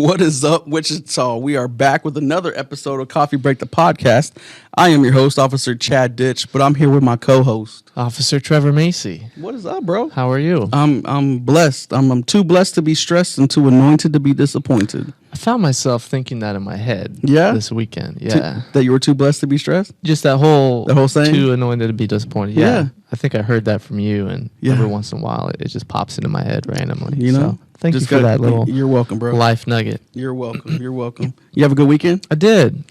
What is up, Wichita? We are back with another episode of Coffee Break the Podcast. I am your host, Officer Chad Ditch, but I'm here with my co-host, Officer Trevor Macy. What is up, bro? How are you? I'm blessed. I'm too blessed to be stressed and too anointed to be disappointed. I found myself thinking that in my head this weekend. Yeah. That you were too blessed to be stressed? Just that whole saying? Too anointed to be disappointed. Yeah. I think I heard that from you, and every once in a while it just pops into my head randomly. You know? So, thank you for that little You're welcome, bro. life nugget. You're welcome. You're welcome. You have a good weekend? I did.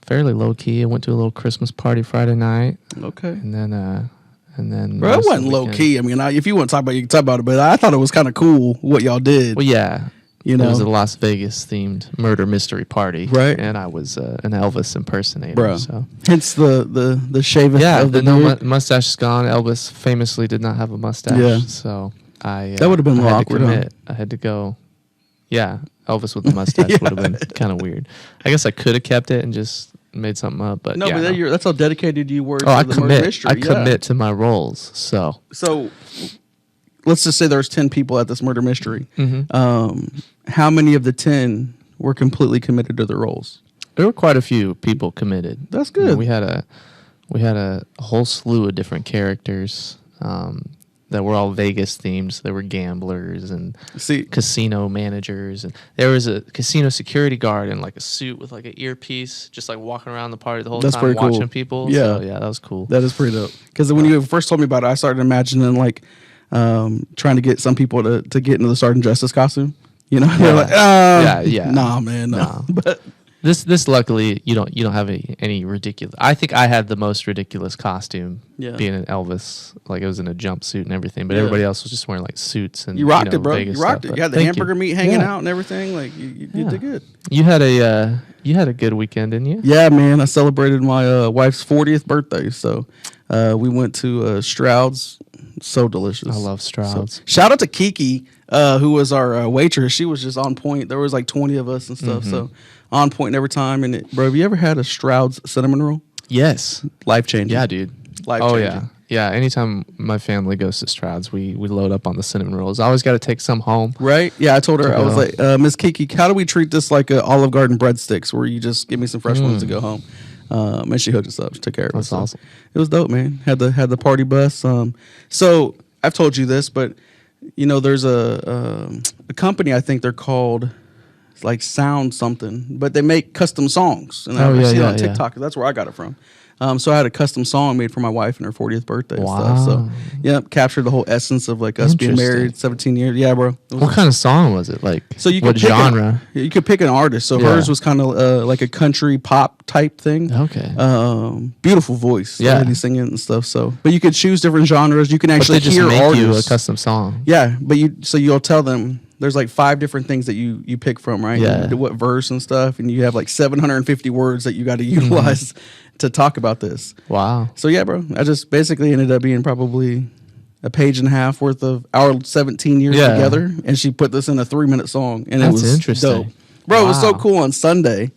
Fairly low key. I went to a little Christmas party Friday night. Okay. And then bro, it wasn't low key. I mean, if you want to talk about it, you can talk about it, but I thought it was kind of cool what y'all did. Well, yeah. You know? It was a Las Vegas themed murder mystery party. Right. And I was an Elvis impersonator. Bro. So. Hence the shaving. Yeah, of the mustache is gone. Elvis famously did not have a mustache. Yeah. So that would have been a little awkward. I had to go. Yeah, Elvis with the mustache would have been kind of weird. I guess I could have kept it and just made something up. But no, that's how dedicated you were to I the murder mystery. I commit to my roles. So let's just say there's 10 people at this murder mystery. Mm-hmm. How many of the 10 were completely committed to their roles? There were quite a few people committed. That's good. You know, we had a whole slew of different characters that were all Vegas themed. So there were gamblers and casino managers, and there was a casino security guard in like a suit with like an earpiece, just like walking around the party the whole time watching people. Yeah, so, yeah, that was cool. That is pretty dope. Because when you first told me about it, I started imagining like trying to get some people to get into the Sergeant Justice costume. You know, they're like, nah, man, no. But this luckily you don't have any ridiculous. I think I had the most ridiculous costume, being an Elvis. Like it was in a jumpsuit and everything, but everybody else was just wearing like suits and you rocked it, bro. Vegas You rocked stuff. it. You had the hamburger meat hanging out and everything. Like you did good. You had a good weekend, didn't you? Yeah, man. I celebrated my wife's 40th birthday, so we went to Stroud's. So delicious. I love Stroud's. So, shout out to Kiki, who was our waitress. She was just on point. There was like 20 of us and stuff, so on point every time. And bro, have you ever had a Stroud's cinnamon roll? Yes. Life changing. Yeah, dude. Life changing. Oh yeah. Yeah. Anytime my family goes to Stroud's, we load up on the cinnamon rolls. I always got to take some home. Right? Yeah, I told her, I was like, Miss Kiki, how do we treat this like a Olive Garden breadsticks, where you just give me some fresh ones to go home? And she hooked us up. She took care of us. That's awesome. It was dope, man. Had the party bus. So I've told you this, but you know, there's a company. I think they're called like Sound something, but they make custom songs, and I see it on TikTok. That's where I got it from. So I had a custom song made for my wife and her 40th birthday and stuff. So, captured the whole essence of like us being married 17 years. Yeah, bro. What kind of song was it? Like, so you what genre? You could pick an artist. So hers was kind of like a country pop type thing. Okay. Beautiful voice. Yeah. Lady singing and stuff. So, but you could choose different genres. You can actually hear artists. But they just make you a custom song. Yeah, but you'll tell them. There's like 5 different things that you pick from, right? Yeah. What verse and stuff, and you have like 750 words that you got to utilize to talk about this. Wow. So yeah, bro, I just basically ended up being probably a page and a half worth of our 17 years together, and she put this in a 3-minute song, and it was interesting. dope. Bro, it was so cool. On Sunday,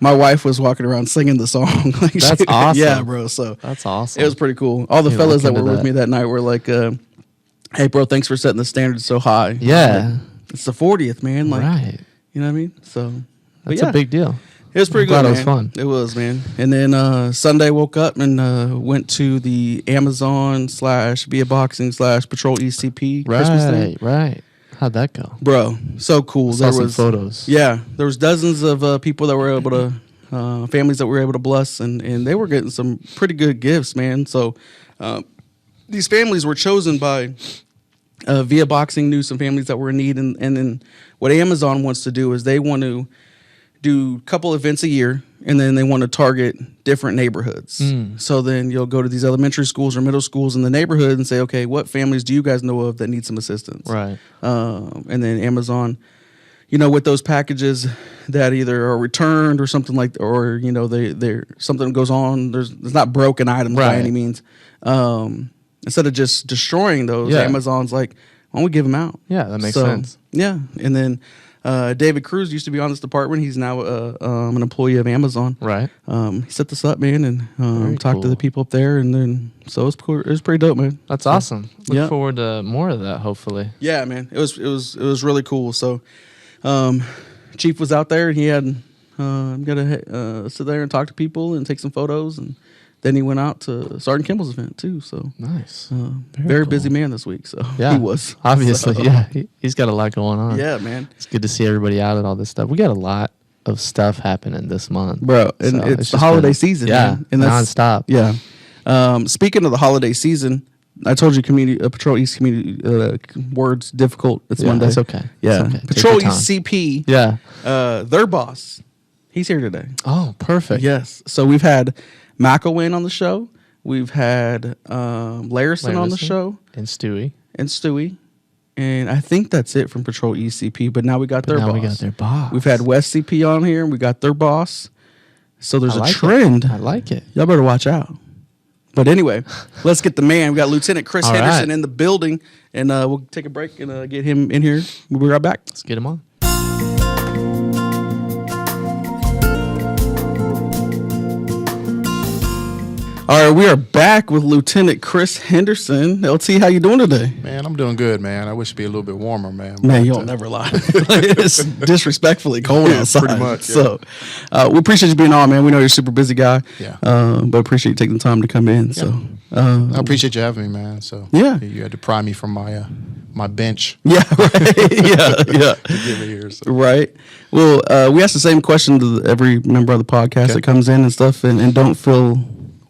my wife was walking around singing the song. Like that's awesome. Yeah, bro. So that's awesome. It was pretty cool. All the fellas that were with me that night were like, "Hey, bro, thanks for setting the standard so high." Yeah. Like, it's the 40th, man. Like, right. You know what I mean? So that's a big deal. It was pretty good. Glad man. It was fun. It was, man. And then Sunday woke up and went to the Amazon / Via Boxing / Patrol ECP Christmas thing. Right. How'd that go, bro? So cool. There was some photos. Yeah, there was dozens of people that were able to, families that were able to bless, and they were getting some pretty good gifts, man. So these families were chosen by. Via Boxing knew some families that were in need, and then what Amazon wants to do is they want to do a couple events a year, and then they want to target different neighborhoods. So then you'll go to these elementary schools or middle schools in the neighborhood and say, okay, what families do you guys know of that need some assistance? Right. And then Amazon, you know, with those packages that either are returned or something like, or you know, they're something goes on. There's not broken items by any means. Instead of just destroying those, Amazon's like, why don't we give them out? Yeah, that makes sense. Yeah, and then David Cruz used to be on this department. He's now an employee of Amazon. Right. He set this up, man, and talked to the people up there, and then so it was cool. It was pretty dope, man. That's awesome. Look forward to more of that, hopefully. Yeah, man. It was really cool. So Chief was out there and he had got to sit there and talk to people and take some photos, and then he went out to Sergeant Kimball's event too. So nice, very busy man this week. So yeah, he was obviously, so. yeah, he's got a lot going on. Yeah, man, it's good to see everybody out at all this stuff. We got a lot of stuff happening this month, bro, and so it's the holiday season, yeah, man. And that's nonstop. Yeah. Speaking of the holiday season, I told you community Patrol East community words difficult. It's Monday. It's okay. Yeah, it's okay. Patrol East CP. Yeah, their boss, he's here today. Oh, perfect. Yes. So we've had McElwain on the show. We've had Larison on the show, and Stewie. And I think that's it from Patrol ECP. But now we got their boss. We got their boss. We've had West CP on here, and we got their boss. So there's a trend. I like it. Y'all better watch out. But anyway, let's get the man. We got Lieutenant Chris Henderson in the building, and we'll take a break and get him in here. We'll be right back. Let's get him on. All right, we are back with Lieutenant Chris Henderson. LT, how you doing today? Man, I'm doing good, man. I wish it'd be a little bit warmer, man. Man, you don't never lie. It's disrespectfully cold outside. Pretty much. Yeah. So we appreciate you being on, man. We know you're a super busy guy. Yeah. But appreciate you taking the time to come in. Yeah. So I appreciate you having me, man. So yeah, you had to pry me from my bench. Yeah, right. yeah. To give it here. So. Right. Well, we ask the same question to every member of the podcast that comes in and stuff, and don't feel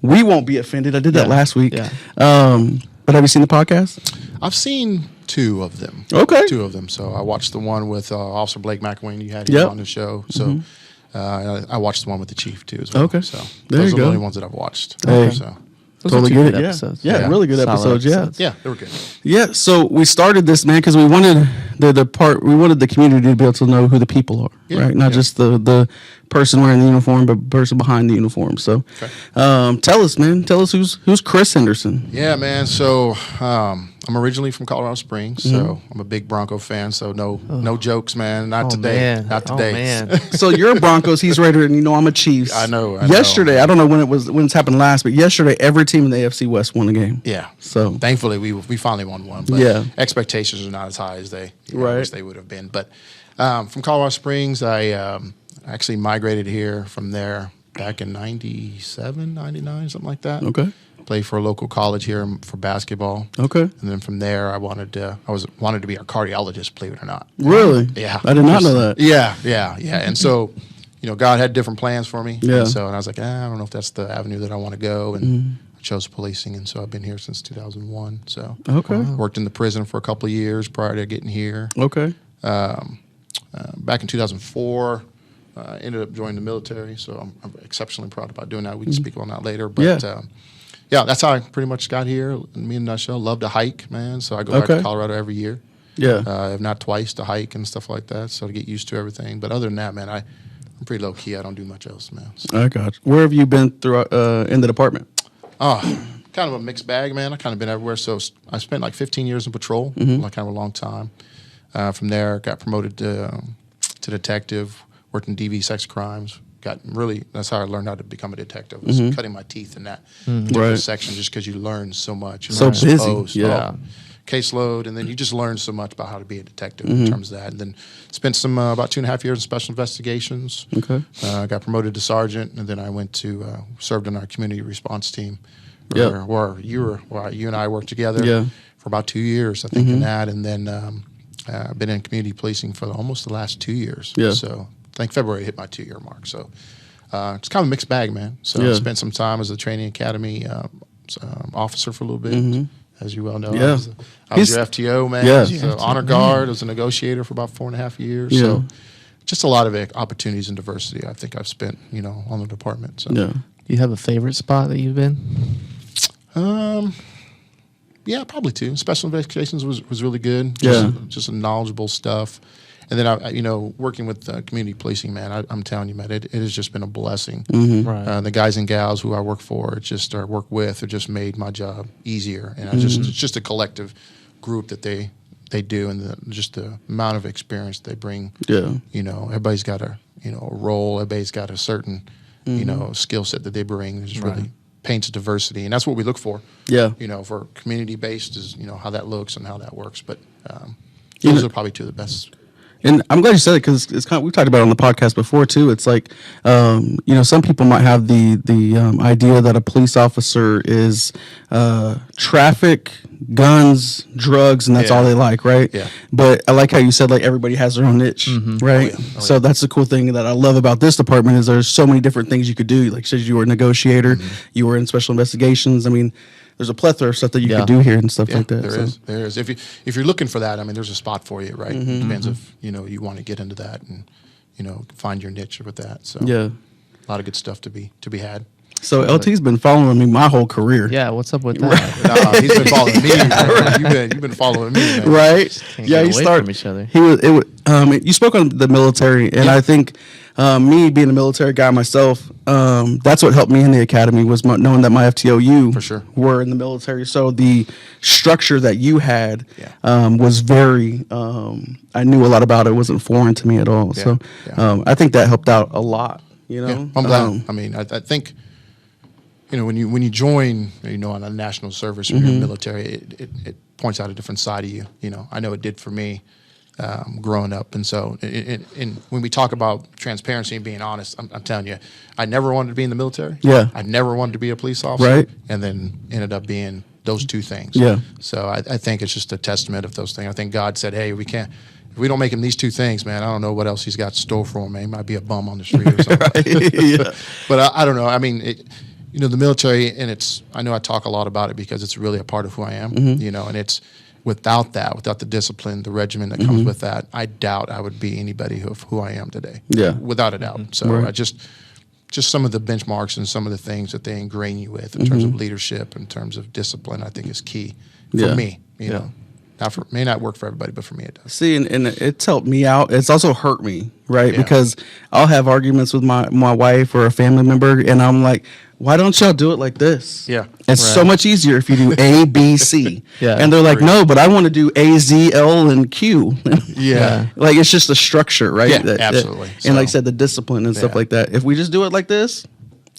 we won't be offended. I did that last week. Yeah. But have you seen the podcast? I've seen 2 of them. Okay. 2 of them. So I watched the one with Officer Blake McElwain. You had him on the show. So I watched the one with the chief too as well. Okay. So there those you are go. the only ones that I've watched. Hey. So. Totally good episodes. Yeah, really good episodes. Yeah, they were good. Yeah, so we started this, man, because we wanted we wanted the community to be able to know who the people are, right? Not just the person wearing the uniform, but the person behind the uniform. So, tell us, man. Tell us who's Chris Henderson. Yeah, man. So I'm originally from Colorado Springs, so I'm a big Bronco fan. So no jokes, man. Not today. Man. Not today. Man. So you're a Broncos, he's Raider, and I'm a Chiefs. I know. Yesterday, I don't know when it's happened last, but yesterday every team in the AFC West won a game. Yeah. So thankfully we finally won one. But expectations are not as high as they wish they would have been. But from Colorado Springs, I actually migrated here from there back in 97, 99, something like that. Okay. Played for a local college here for basketball. Okay. And then from there, I wanted to be a cardiologist, believe it or not. Really? Yeah. I did not know that. Yeah. And so, God had different plans for me. Yeah. And I was like, I don't know if that's the avenue that I want to go. And I chose policing, and so I've been here since 2001. So worked in the prison for a couple of years prior to getting here. Okay. Back in 2004. Ended up joining the military, so I'm exceptionally proud about doing that. We can speak on that later. But that's how I pretty much got here. Me in a nutshell, love to hike, man. So I go back to Colorado every year. Yeah. If not twice, to hike and stuff like that. So to get used to everything. But other than that, man, I'm pretty low key. I don't do much else, man. So. I got you. Where have you been throughout in the department? Oh, kind of a mixed bag, man. I kind of been everywhere. So I spent like 15 years in patrol, like kind of a long time. From there, got promoted to detective. Worked in DV sex crimes. That's how I learned how to become a detective. Was cutting my teeth in that particular section, just because you learn so much. So busy, caseload, and then you just learn so much about how to be a detective in terms of that. And then spent some about 2.5 years in special investigations. Okay. Got promoted to sergeant, and then I went to served in our community response team, where you and I worked together for about 2 years, I think, in that, and then been in community policing for almost the last 2 years. Yeah. So. I think February hit my 2-year mark. So it's kind of a mixed bag, man. So I spent some time as a training academy officer for a little bit, as you well know. Yeah. I was your FTO, man. Yeah. So honor guard. I was a negotiator for about 4.5 years. Yeah. So just a lot of opportunities and diversity I think I've spent, on the department. So. Yeah. Do you have a favorite spot that you've been? Yeah, probably 2. Special investigations was really good. Just knowledgeable stuff. And then, working with community policing, man, I'm telling you, man, it has just been a blessing. Right. The guys and gals who I work for, work with, have just made my job easier. And it's just a collective group that they do, and just the amount of experience they bring. Yeah. Everybody's got a role. Everybody's got a certain skill set that they bring. There's really paints diversity, and that's what we look for. Yeah. For community based is how that looks and how that works. But those are probably 2 of the best. And I'm glad you said it because it's kind of, we've talked about it on the podcast before too. It's like, some people might have the idea that a police officer is traffic, guns, drugs, and that's all they like, right? Yeah. But I like how you said like everybody has their own niche, right? So that's the cool thing that I love about this department is there's so many different things you could do. Like you said, you were a negotiator, you were in special investigations. I mean, there's a plethora of stuff that you could do here and stuff like that. There is. If you're looking for that, I mean, there's a spot for you, right? It depends if you want to get into that and find your niche with that. So yeah, a lot of good stuff to be had. So LT's been following me my whole career. Yeah, what's up with that? Nah, he's been following me. You've been following me, man. Right? Can't Yeah, get you away start. from each other. You spoke on the military, and I think me being a military guy myself, that's what helped me in the academy was knowing that my FTOU For sure. were in the military. So the structure that you had was very. I knew a lot about it. It wasn't foreign to me at all. Yeah, So yeah. I think that helped out a lot. Yeah, I'm glad. I mean, I think when you join, on a national service or you're in the military, it points out a different side of you. I know it did for me growing up, and so and when we talk about transparency and being honest, I'm telling you, I never wanted to be in the military. Yeah. I never wanted to be a police officer. Right. And then ended up being those two things. Yeah. So I think it's just a testament of those things. I think God said, hey, we can't. If we don't make him these two things, man, I don't know what else he's got stole for him. He might be a bum on the street or something. Yeah. But I don't know. I mean, the military, and I know I talk a lot about it because it's really a part of who I am, and it's without the discipline, the regimen that comes with that, I doubt I would be anybody of who I am today. Yeah. Without a doubt. So Right. I just some of the benchmarks and some of the things that they ingrain you with in terms of leadership, in terms of discipline, I think is key for Yeah. me, you know. May not work for everybody, but for me it does. See, and it's helped me out. It's also hurt me, right? Yeah. Because I'll have arguments with my wife or a family member, and I'm like, why don't y'all do it like this? Yeah. It's so much easier if you do A, B, C. Yeah. And they're like, no, but I want to do A, Z, L, and Q. Yeah. Like, it's just the structure, right? Yeah, absolutely. And like I So- said, the discipline and stuff Yeah. like that. If we just do it like this,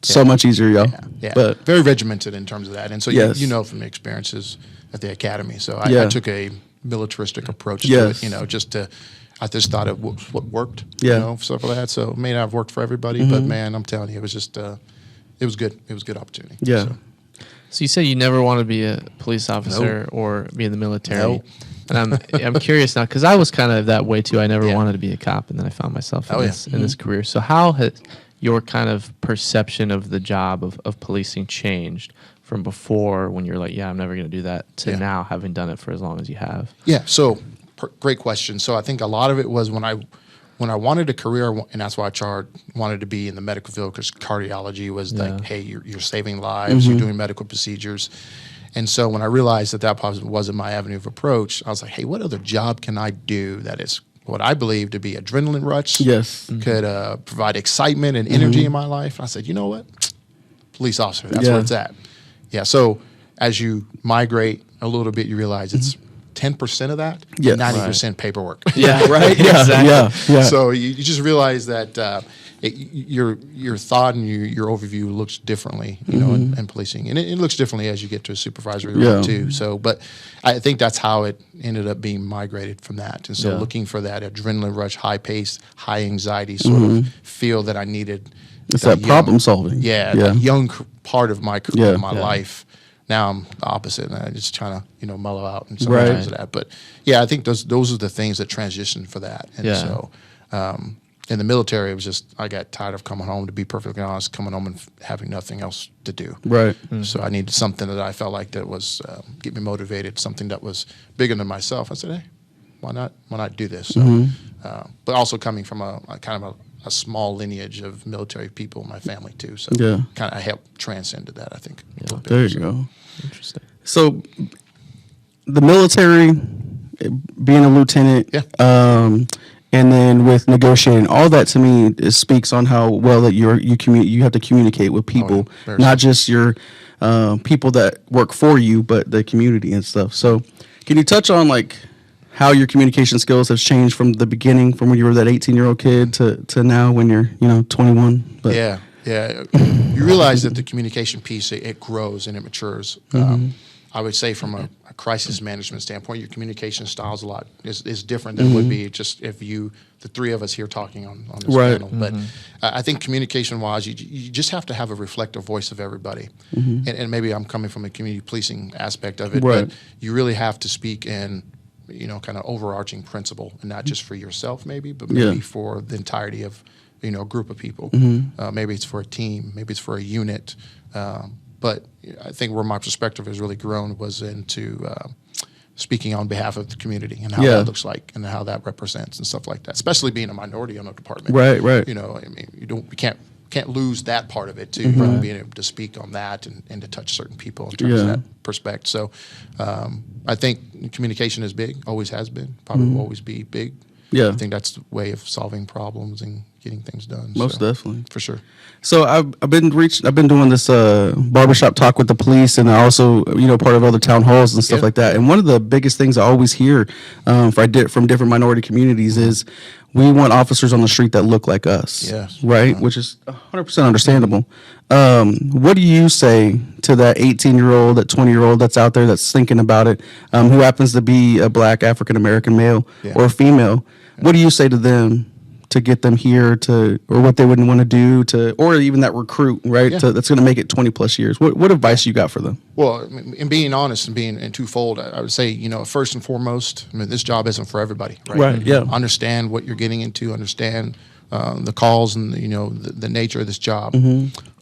so much easier, y'all. Yeah, But very regimented in terms of that. And so Yes. you know from the experiences at the academy. So Yeah. I took a militaristic approach Yes. to it, I just thought it was what worked, Yeah. stuff like that. So it may not have worked for everybody, but man, I'm telling you, it was just, it was good. It was a good opportunity. yeah. So you said you never want to be a police officer or be in the military. No. And I'm curious now because I was kind of that way too. I never Yeah. wanted to be a cop, and then I found myself in Oh, yeah. this career. So how has your kind of perception of the job of policing changed from before when you're like, yeah, I'm never going to do that, to Yeah. now having done it for as long as you have? Yeah. So great question. So I think a lot of it was when I wanted a career, and that's why I wanted to be in the medical field, because cardiology was like, hey, you're saving lives, you're doing medical procedures. And so when I realized that probably wasn't my avenue of approach, I was like, hey, what other job can I do that is what I believe to be adrenaline rush? Yes. Could provide excitement and energy in my life. I said, you know what? Police officer, that's where it's at. Yeah, so as you migrate a little bit, you realize it's 10% of that, Yes. 90% paperwork. Yeah, Right? Yeah. Exactly. Yeah. So you just realize that your thought and your overview looks differently, in policing, and it looks differently as you get to a supervisory role too. So, but I think that's how it ended up being migrated from that, and so looking for that adrenaline rush, high pace, high anxiety sort of feel that I needed. It's that problem solving. Yeah, Yeah. that young part of my career, Yeah. my Yeah. life. Now I'm the opposite, and I just trying to mellow out and some Right. of that. But yeah, I think those are the things that transitioned for that. And Yeah. so in the military, it was just I got tired of coming home. To be perfectly honest, coming home and having nothing else to do. Right. So I needed something that I felt like that was get me motivated, something that was bigger than myself. I said, hey, why not do this? So, but also coming from a kind of a small lineage of military people in my family too. So Yeah. kind of helped transcend that, I think. a little bit. There you So, go. Interesting. So, the military, being a lieutenant, and then with negotiating, all that to me speaks on how well that you have to communicate with people, Very not just your people that work for you, but the community and stuff. So, can you touch on like how your communication skills have changed from the beginning, from when you were that 18-year-old kid to now when you're 21? But, Yeah. You realize that the communication piece, it grows and it matures. I would say from a crisis management standpoint, your communication style is different than would be just if the three of us here talking on this panel. But I think communication wise, you just have to have a reflective voice of everybody. And maybe I'm coming from a community policing aspect of it, but you really have to speak in, kind of overarching principle, and not just for yourself maybe, but maybe for the entirety of, a group of people. Maybe it's for a team, maybe it's for a unit. But I think where my perspective has really grown was into speaking on behalf of the community and how that looks like and how that represents and stuff like that. Especially being a minority on a department, right? I mean, you can't lose that part of it too, being able to speak on that and to touch certain people in terms of that perspective. So I think communication is big, always has been, probably will always be big. Yeah, I think that's the way of solving problems and getting things done. Most definitely, for sure. So I've been doing this barbershop talk with the police, and I also part of other town halls and stuff like that. And one of the biggest things I always hear from different minority communities is we want officers on the street that look like us. Yes. Right, which is 100% understandable. What do you say to that 18-year-old, that 20-year-old that's out there that's thinking about it, who happens to be a black African American male or female? What do you say to them to get them here or what they wouldn't want to do or even that recruit, right? That's going to make it 20 plus years. What advice you got for them? Well, in being honest and being in twofold, I would say, first and foremost, this job isn't for everybody, right? Right. Yeah. Understand what you're getting into, understand the calls and the nature of this job.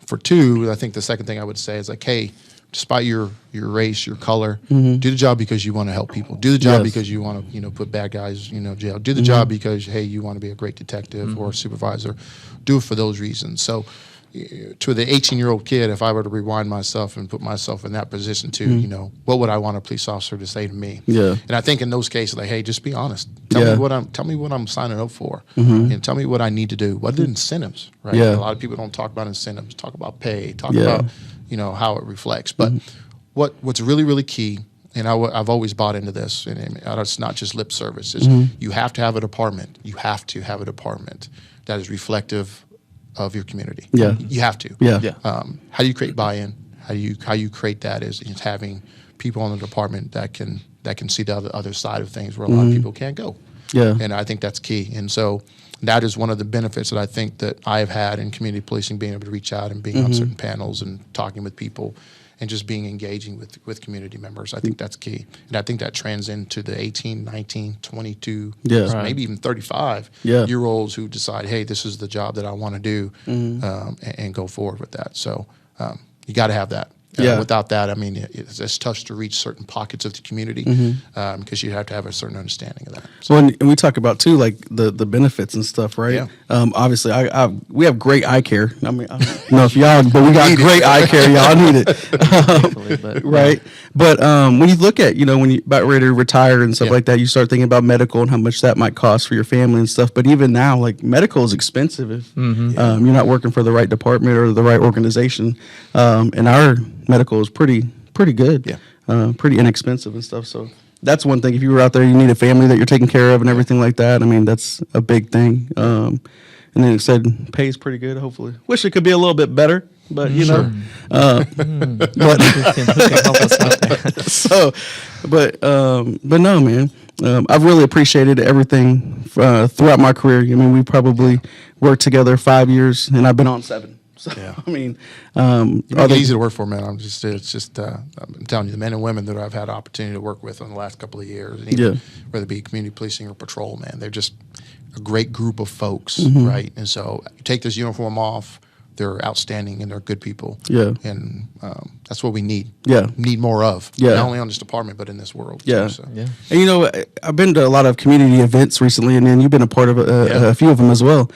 For two, I think the second thing I would say is like, hey, despite your race, your color, do the job because you want to help people. Do the job because you want to, put bad guys, jail. Do the job because, hey, you want to be a great detective or a supervisor. Do it for those reasons. So to the 18-year-old kid, if I were to rewind myself and put myself in that position too, what would I want a police officer to say to me? Yeah. And I think in those cases, like, hey, just be honest. Tell me what I'm signing up for, and tell me what I need to do. What are the incentives, right? Yeah. A lot of people don't talk about incentives. Talk about pay. Talk about how it reflects. But what's really, really key, and I've always bought into this, and it's not just lip service, is you have to have a department. You have to have a department that is reflective of your community. Yeah. You have to. Yeah. How do you create buy-in? How you create that is having people in the department that can see the other side of things where a lot of people can't go. Yeah. And I think that's key. And so that is one of the benefits that I think that I've had in community policing, being able to reach out and being on certain panels and talking with people and just being engaging with community members. I think that's key. And I think that trends into the 18, 19, 22, maybe even 35-year-olds who decide, hey, this is the job that I want to do, and go forward with that. So you got to have that. Without that, I mean, it's tough to reach certain pockets of the community because you have to have a certain understanding of that. So. Well, and we talk about too, like the benefits and stuff, right? Yeah. Obviously, we have great eye care. I mean, I don't know if y'all, but we got great eye care. Y'all need it, right? But when you look at, when you about ready to retire and stuff like that, you start thinking about medical and how much that might cost for your family and stuff. But even now, like medical is expensive if you're not working for the right department or the right organization. And our medical is pretty good, pretty inexpensive and stuff. So that's one thing. If you were out there, you need a family that you're taking care of and everything like that. I mean, that's a big thing. And then it said pay is pretty good. Hopefully, wish it could be a little bit better, but but but no, man. I've really appreciated everything throughout my career. I mean, we probably worked together 5 years, and I've been on 7. So, I mean, you make it easy to work for, man. I'm telling you, the men and women that I've had the opportunity to work with in the last couple of years, and even, whether it be community policing or patrol, man, they're just a great group of folks, right? And so you take this uniform off, they're outstanding and they're good people. Yeah. And that's what we need. Yeah. Need more of. Yeah. Not only on this department, but in this world. Yeah. Too, so. Yeah. And I've been to a lot of community events recently, and then you've been a part of a few of them as well.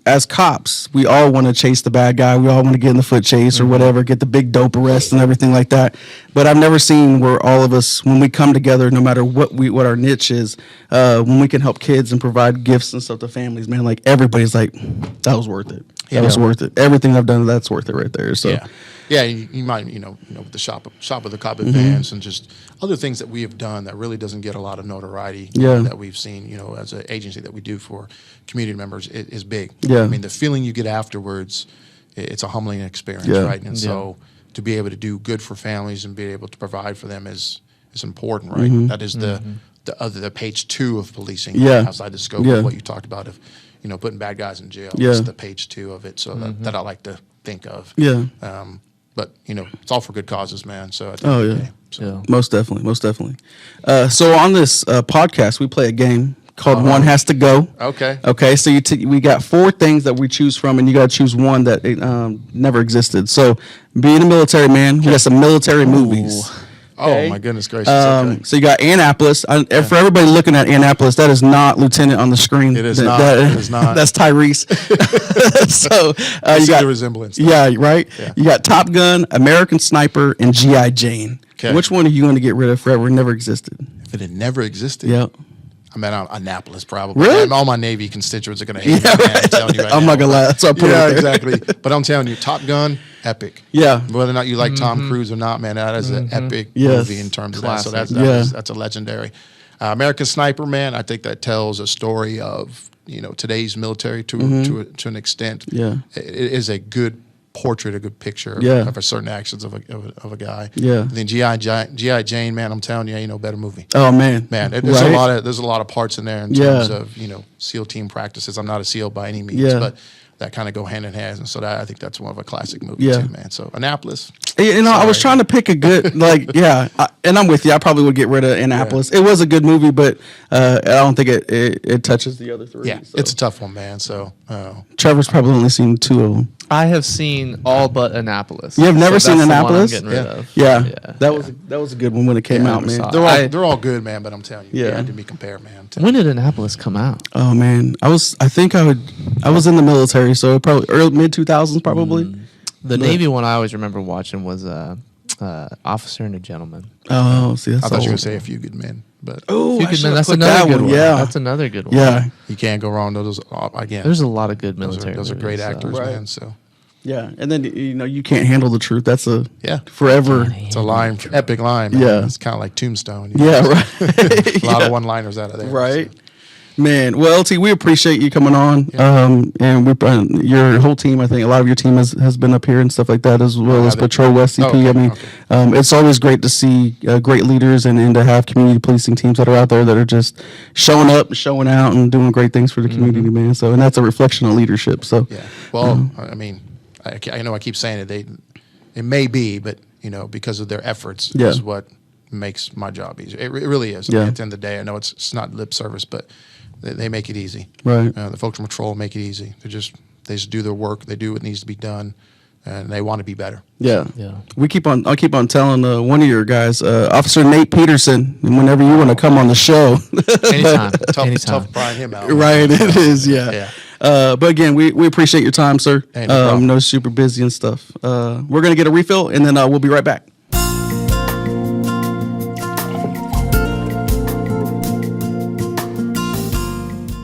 As cops, we all want to chase the bad guy. We all want to get in the foot chase or whatever, get the big dope arrest and everything like that. But I've never seen where all of us, when we come together, no matter what our niche is, when we can help kids and provide gifts and stuff to families, man, like everybody's like, that was worth it. That was worth it. Everything I've done, that's worth it right there. So, yeah, you might, with the shop of the cop advance and just other things that we have done that really doesn't get a lot of notoriety that we've seen, as an agency that we do for community members is big. Yeah. I mean, the feeling you get afterwards, it's a humbling experience, right? And so to be able to do good for families and be able to provide for them is important, right? That is the page 2 of policing, outside the scope of what you talked about of, putting bad guys in jail. It's the page 2 of it. So that I like to think of. Yeah. But it's all for good causes, man. So at the end of the day, so. Most definitely. So on this podcast, we play a game called One Has to Go. Okay. So we got 4 things that we choose from, and you got to choose one that never existed. So being a military man, we got some military movies. Okay. Oh my goodness gracious! So you got Annapolis. For everybody looking at Annapolis, that is not Lieutenant on the screen. It is not. It is not. That's Tyrese. So you got the resemblance. Yeah, right. Yeah. You got Top Gun, American Sniper, and GI Jane. Okay. Which one are you going to get rid of forever? Never existed. If it had never existed. Yeah. I mean, Annapolis probably. Really? All my Navy constituents are going to hate me. Man, I'm telling you right I'm now. not going to lie. That's what I put it there. Exactly. But I'm telling you, Top Gun, epic. Yeah. Whether or not you like Tom Cruise or not, man, that is an epic movie in terms of that. So that's a legendary. American Sniper, man, I think that tells a story of today's military to an extent. Yeah. It is a good portrait, a good picture of a certain actions of a guy. Yeah. And then G.I. Jane, man, I'm telling you, ain't no better movie. Oh man. There's a lot of parts in there in terms of SEAL team practices. I'm not a SEAL by any means, but that kind of go hand in hand. And so I think that's one of a classic movie too, man. So Annapolis. I was trying to pick a good and I'm with you. I probably would get rid of Annapolis. It was a good movie, but I don't think it touches the other 3. Yeah, so. It's a tough one, man. So Trevor's probably only seen 2 of them. I have seen all but Annapolis. You have never seen Annapolis? The one I'm getting rid of. Yeah. That was a good one when it came out, man. They're all good, man. But I'm telling you, they had to be compared, man. When did Annapolis come out? Oh man, I was in the military, so probably early mid 2000s, probably. The Navy one I always remember watching was Officer and a Gentleman. Oh, see, that's I thought you were going to say A Few Good Men, but that's another good one. Yeah, that's another good one. Yeah, you can't go wrong. Those again. There's a lot of good military. Those are great actors, man. So. Yeah, and then you can't handle the truth. That's forever. It's a line, epic line. Man. Yeah, it's kind of like Tombstone. Right. A lot of one-liners out of there. Right. So. Man, well, LT, we appreciate you coming on, and your whole team. I think a lot of your team has been up here and stuff like that, as well as Patrol West CP. It's always great to see great leaders and to have community policing teams that are out there that are just showing up, showing out, and doing great things for the community, man. So, and that's a reflection of leadership. So, well, I know I keep saying it. It may be, but because of their efforts, is what makes my job easier. It really is. At the end of the day, I know it's not lip service, but they make it easy. Right. The folks from Patrol make it easy. They just do their work. They do what needs to be done, and they want to be better. Yeah. I'll keep on telling one of your guys, Officer Nate Peterson, and whenever you want to come on the show. Anytime. Tough prying him out. Right. It is. Yeah. But again, we appreciate your time, sir. Hey, no problem. No, super busy and stuff. We're gonna get a refill, and then we'll be right back.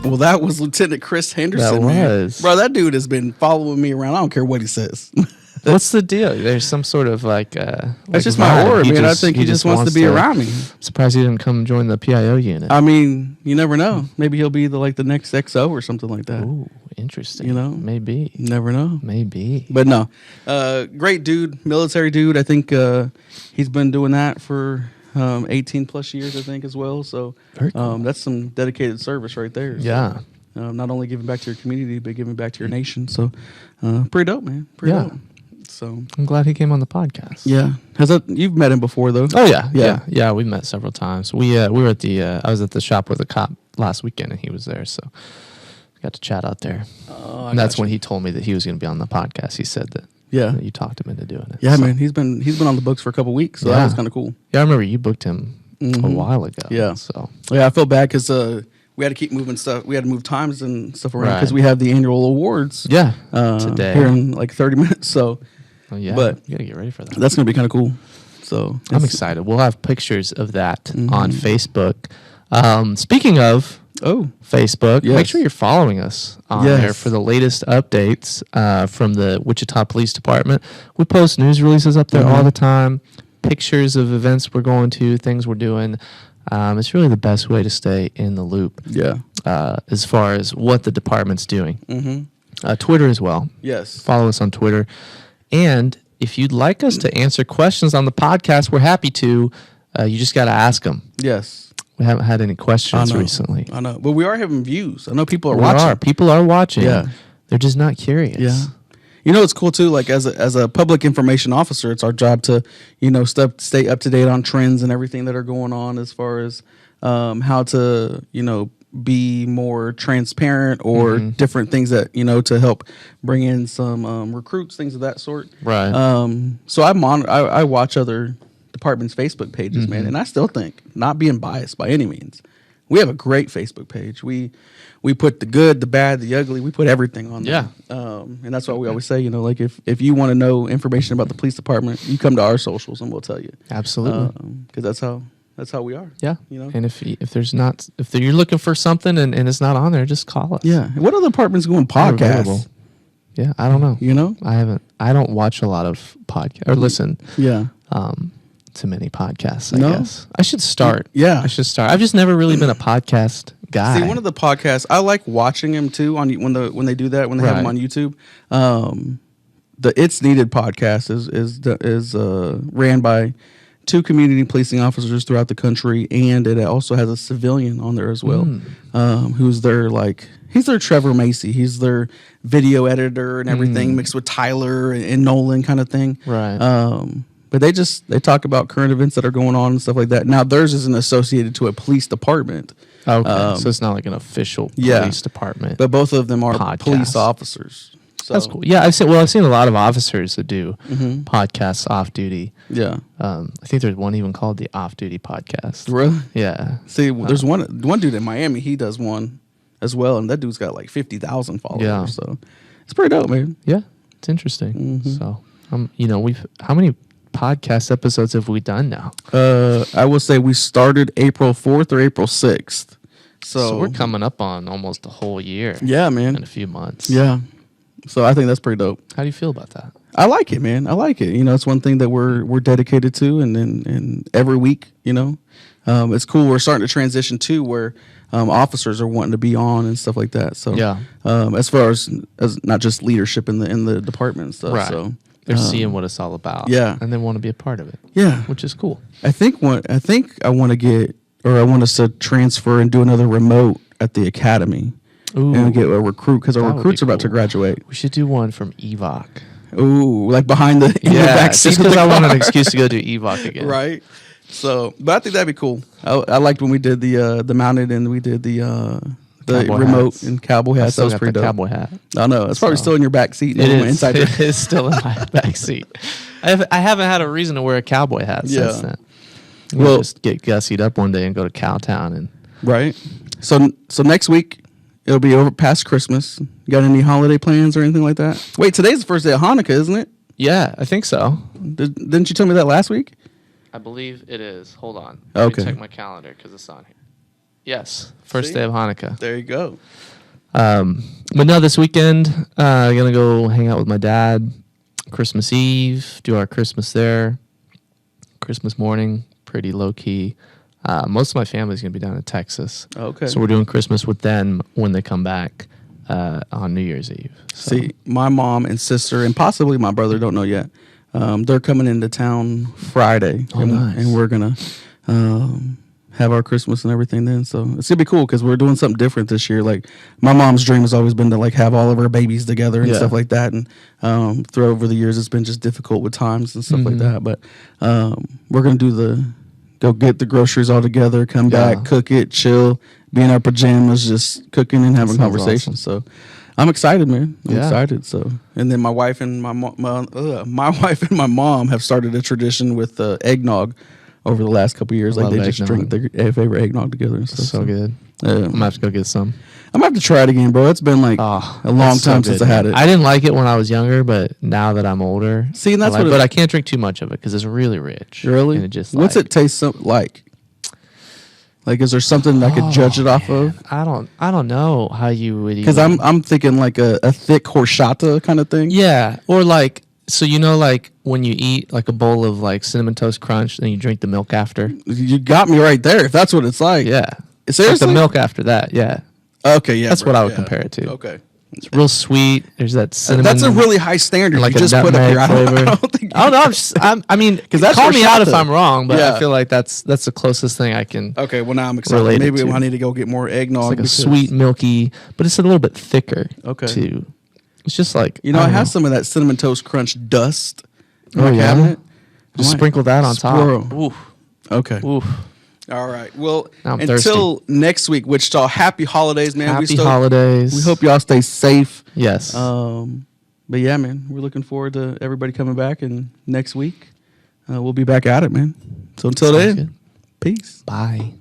Well, that was Lieutenant Chris Henderson. That was. Bro, that dude has been following me around. I don't care what he says. What's the deal? There's some sort of that's just my aura, man. I think he just wants to be around me. I'm surprised he didn't come join the PIO unit. I mean, you never know. Maybe he'll be the next XO or something like that. Ooh, interesting. You Maybe. never know. Maybe. But no. Great dude, military dude. I think he's been doing that for 18 plus years, I think, as well. So cool. That's some dedicated service right there. Yeah. So, not only giving back to your community, but giving back to your nation. So pretty dope, man. Pretty dope. So I'm glad he came on the podcast. Yeah. You've met him before though? Oh yeah. We met several times. We were at I was at the shop with a cop last weekend, and he was there, so got to chat out there. And that's when he told me that he was going to be on the podcast. He said that. Yeah, that you talked him into doing it. Yeah, man, he's been on the books for a couple weeks, so that was kind of cool. Yeah, I remember you booked him a while ago. Yeah, so I feel bad because we had to keep moving stuff. We had to move times and stuff around because we have the annual awards. Yeah, today here in like 30 minutes. So, but you gotta get ready for that. That's gonna be kind of cool. So I'm excited. We'll have pictures of that on Facebook. Speaking of Facebook, make sure you're following us on there for the latest updates from the Wichita Police Department. We post news releases up there all the time, pictures of events we're going to, things we're doing. It's really the best way to stay in the loop. Yeah. As far as what the department's doing. Twitter as well. Yes. Follow us on Twitter. And if you'd like us to answer questions on the podcast, we're happy to. You just got to ask them. Yes. We haven't had any questions recently. I know. But we are having views. I know people are watching. People are watching. Yeah. They're just not curious. Yeah. You know, it's cool too. Like as a public information officer, it's our job to, stay up to date on trends and everything that are going on as far as how to, be more transparent or different things that, to help bring in some recruits, things of that sort. Right. So I watch other departments' Facebook pages, man, and I still think, not being biased by any means, we have a great Facebook page. We put the good, the bad, the ugly. We put everything on there. Yeah. And that's why we always say, like if you want to know information about the police department, you come to our socials and we'll tell you. Absolutely. Because that's how we are. Yeah. And if you're looking for something and it's not on there, just call us. Yeah. What other departments going podcasts? Yeah, I don't know. I don't watch a lot of podcasts or listen. Yeah. To many podcasts, I guess. I should start. Yeah. I should start. I've just never really been a podcast guy. See, one of the podcasts, I like watching them too when they do that, when they have them on YouTube. The It's Needed podcast is ran by 2 community policing officers throughout the country, and it also has a civilian on there as well, who's he's their Trevor Macy. He's their video editor and everything mixed with Tyler and Nolan kind of thing. Right. But they talk about current events that are going on and stuff like that. Now theirs isn't associated to a police department. Okay, so it's not like an official police department. But both of them are police officers. So. That's cool. Yeah, I've seen a lot of officers that do podcasts off duty. Yeah. I think there's one even called the Off Duty Podcast. Really? Yeah. See, there's one dude in Miami. He does one as well, and that dude's got like 50,000 followers. Yeah. So it's pretty dope, man. Yeah, it's interesting. So, how many podcast episodes have we done now? I will say we started April 4th or April 6th. So we're coming up on almost a whole year. Yeah, man. In a few months. Yeah. So I think that's pretty dope. How do you feel about that? I like it, man. I like it. It's one thing that we're dedicated to, and every week, it's cool. We're starting to transition to where officers are wanting to be on and stuff like that. So yeah, as far as not just leadership in the department and stuff. Right. So they're seeing what it's all about. Yeah, and they want to be a part of it. Yeah, which is cool. I think I want us to transfer and do another remote at the academy. Ooh. And get a recruit because our recruits are about to graduate. We should do one from EVOC. Ooh, like behind the back seat. Just because I want an excuse to go do EVOC again. Right. So, but I think that'd be cool. I liked when we did the mounted and we did the remote hats. And cowboy hats. That was pretty dope. Cowboy hat. I know it's probably still in your back seat. It is still in my back seat. I haven't had a reason to wear a cowboy hat since then. We'll just get gussied up one day and go to Cowtown and right. So next week. It'll be over past Christmas. You got any holiday plans or anything like that? Wait, today's the first day of Hanukkah, isn't it? Yeah, I think so. Didn't you tell me that last week? I believe it is. Hold on. Okay. Let me check my calendar because it's on here. Yes, first day of Hanukkah. There you go. But no, this weekend, I'm going to go hang out with my dad. Christmas Eve, do our Christmas there. Christmas morning, pretty low-key. Most of my family's going to be down in Texas. Okay. So we're doing Christmas with them when they come back on New Year's Eve. So. See, my mom and sister and possibly my brother, don't know yet. They're coming into town Friday. Oh, nice. And we're going to have our Christmas and everything then. So it's going to be cool because we're doing something different this year. Like my mom's dream has always been to have all of our babies together and stuff like that. And through over the years, it's been just difficult with times and stuff like that. But we're going to do go get the groceries all together, come back, cook it, chill, be in our pajamas, just cooking and having conversations. Awesome. So I'm excited, man. I'm excited. So, and then my wife and my mom have started a tradition with eggnog over the last couple of years. Like they just drink their favorite eggnog together and stuff. So good. I'm gonna have to go get some. I'm gonna have to try it again, bro. It's been a long time since I had it. I didn't like it when I was younger, but now that I'm older, see, and that's but I can't drink too much of it because it's really rich. Really? And it just what's it taste like? Like, is there something I could judge it off of? I don't know how you would. Because I'm thinking like a thick horchata kind of thing. Yeah, or so when you eat like a bowl of Cinnamon Toast Crunch and you drink the milk after. You got me right there. If that's what it's like. Yeah. Seriously? Like the milk after that. Yeah. Okay. Yeah. That's what I would compare it to. Okay. It's real sweet. There's that cinnamon. That's a really high standard. Like you a just put up here. I don't think. Oh no, I mean, because that's call me out if horchata. I'm wrong, but Yeah. I feel like that's the closest thing I can. Okay, well now I'm excited. Related Maybe to. I need to go get more eggnog. It's like a because- sweet, milky, but it's a little bit thicker. Okay. Too. It's just like You know, I don't have some of that cinnamon toast crunch dust in Oh, my yeah? cabinet. Just I might sprinkle that on squirrel. top. Oof. Okay. Oof. All right. Well, Now I'm until next week, Wichita, happy holidays, man. Happy holidays. We hope y'all stay safe. Yes. But yeah, man, we're looking forward to everybody coming back, and next week we'll be back at it, man. So until Sounds then, good. peace. Bye.